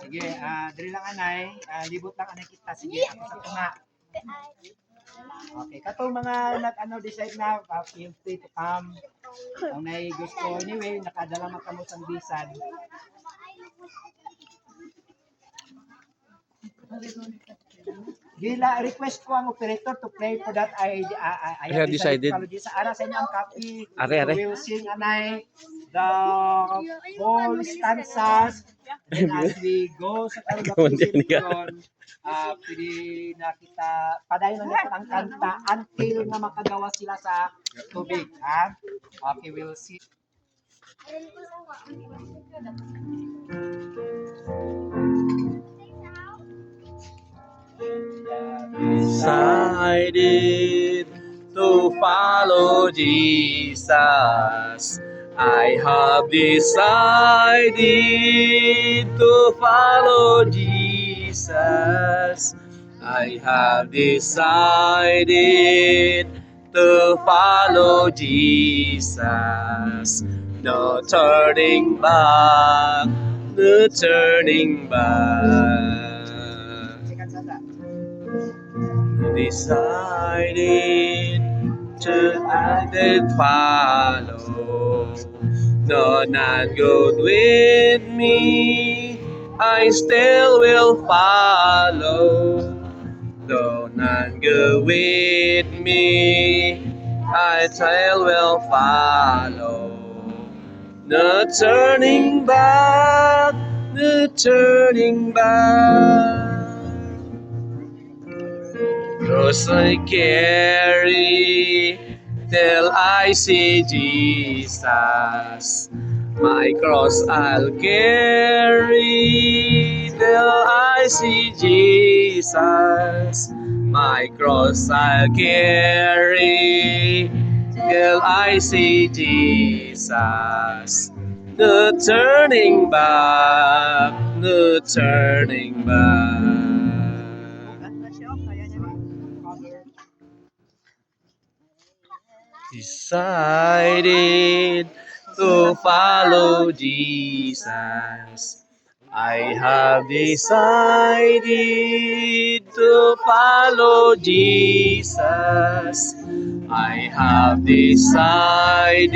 Sige, diri lang anay, libot lang anay kita. Sige, ako sa tunga. Okay, katong mga decide na, feel free to come. Ang may gusto anyway, nakadala man kamo sang bisan. Gila, request ko ang operator to play for that. I have decided. Sa ara sa inyo ang copy. We will sing anay the whole stanzas. And as we go sa presentation, pwede na kita padayon na ang kanta until na makagawa sila sa tubig. Ha? Okay, we'll see. Decided to follow Jesus. I have decided to follow Jesus. I have decided to follow Jesus. No turning back, no turning back. Decided to follow. No, not good with me. I still will follow. Though not good with me, I still will follow. No turning back, no turning back. Cross I carry till I see Jesus. My cross I'll carry till I see Jesus. My cross I'll carry till I see Jesus. No turning back, no turning back. Decided to follow Jesus. I have decided to follow Jesus. I have decided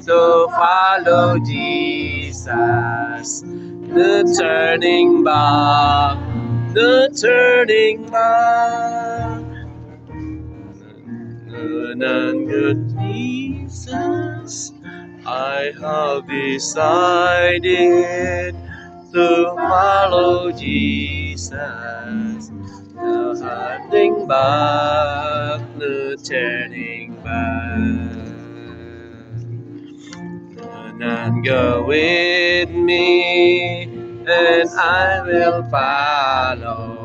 to follow Jesus. No turning back, no turning back. None good Jesus, I have decided to follow Jesus. No turning back, no turning back. None go with me, and I will follow.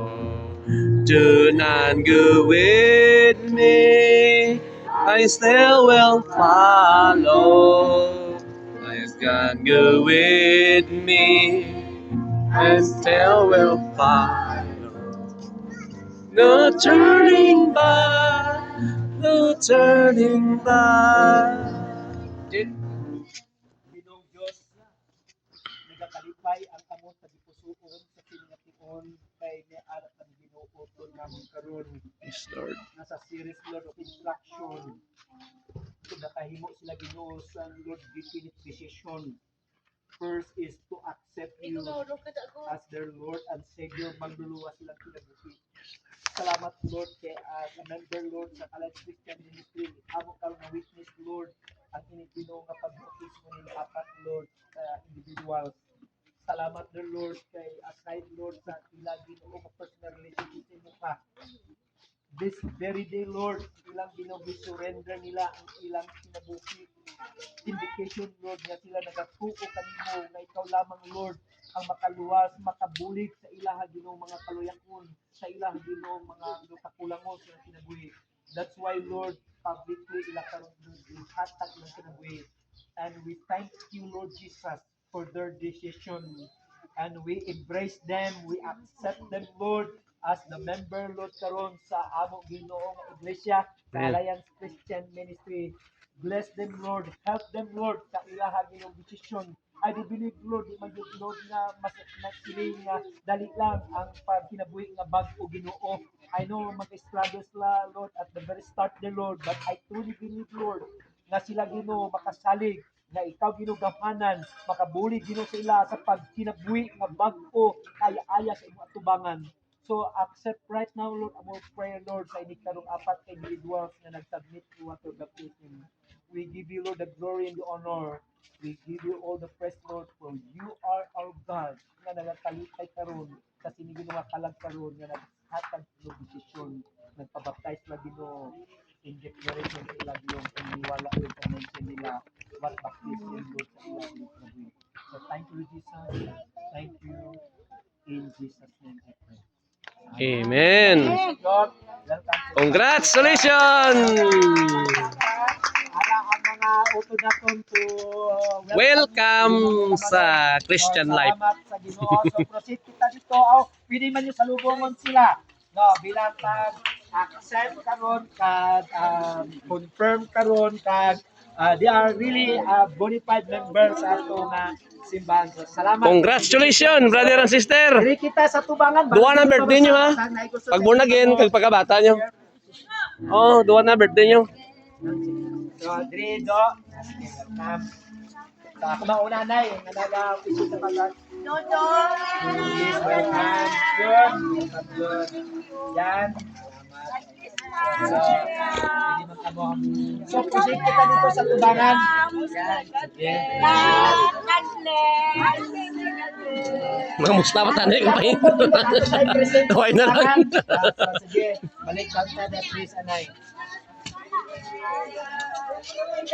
Do not go with me, I still will follow. I can't go with me, I still will follow. No turning back, no turning back. Binong Diyos nagakalipay ang amon sa gipusuon sa piningation kay ni arat ang ginuoton namon karon. Yes, Lord. Nasa series Lord of instruction. Kung nakahimo sila Ginoo sa Lord definite decision. First is to accept you as their Lord and Savior. Magluluwa silang kinabuhi. Salamat Lord kay as a member Lord sa Kalayas Christian Ministry. Amo karon nga witness Lord ang inyong Ginoo nga pagbautismo ni apat Lord sa individuals. Salamat Lord kay aside Lord sa ila Ginoo nga personal relationship mo ka. This very day Lord, ilang Ginoo surrender nila ang ilang kinabuhi. Indication Lord nga sila nagatuo kanimo nga ikaw lamang Lord ang makaluwas, makabulig sa ilaha Ginoo mga kaluyakon, sa ilaha Ginoo mga kakulangon sa kinabuhi. That's why Lord, publicly ila karon hatag ng kinabuhi. And we thank you Lord Jesus for their decision. And we embrace them, we accept them Lord as the member Lord karon sa amo Ginoong Iglesia, Alliance Christian Ministry. Bless them Lord, help them Lord sa ilaha Ginoong decision I do believe, Lord, di man yun, Lord, nga mas nagsiling nga dali lang ang pagkinabuhi nga bag-o Ginoo. I know mag-struggle sila, Lord, at the very start the Lord, but I truly believe, Lord, nga sila Ginoo makasalig, nga ikaw Ginoo gamanan, makabuli Ginoo sa ila sa pagkinabuhi nga bag-o kaya-aya sa imong atubangan. So accept right now, Lord, our prayer, Lord, sa ini karong apat ka individuals nga nag-submit to water baptism. We give you, Lord, the glory and the honor. We give you all the praise, Lord, for you are our God nga nagakalitay karon sa sinigin nga kalag karon nga naghatag ng desisyon nagpabaptize la Ginoo in declaration sa ilang yung paniwala yung connection nila what baptism, Lord, sa ilang yung. So thank you, Jesus. Thank you. In Jesus' name I pray. Amen. God, welcome to Congratulations! Ara ang mga utod naton to Welcome sa Christian life. Salamat sa Ginoo. So proceed kita dito. Oh, pwede man yung salubongon sila. No, bilang accept karon kag confirm karon kag they are really bona fide members sa ato nga simbahan. So, salamat. Congratulations, brother and sister. Diri kita sa tubangan. Duwa na birthday nyo, ha? Pag born again, kag pagkabata nyo. Oh, duwa na birthday nyo. So, diri do. Sige, welcome. So, ako mauna na yung nag-office sa pagkat. Please, welcome. Good. Welcome, good. Yan. Salamat. So, proceed kita dito sa tubangan. Yan. Sige. Mga Mustafa tanay kung pahin. Taway na lang. Sige, balik bangka na please, anay.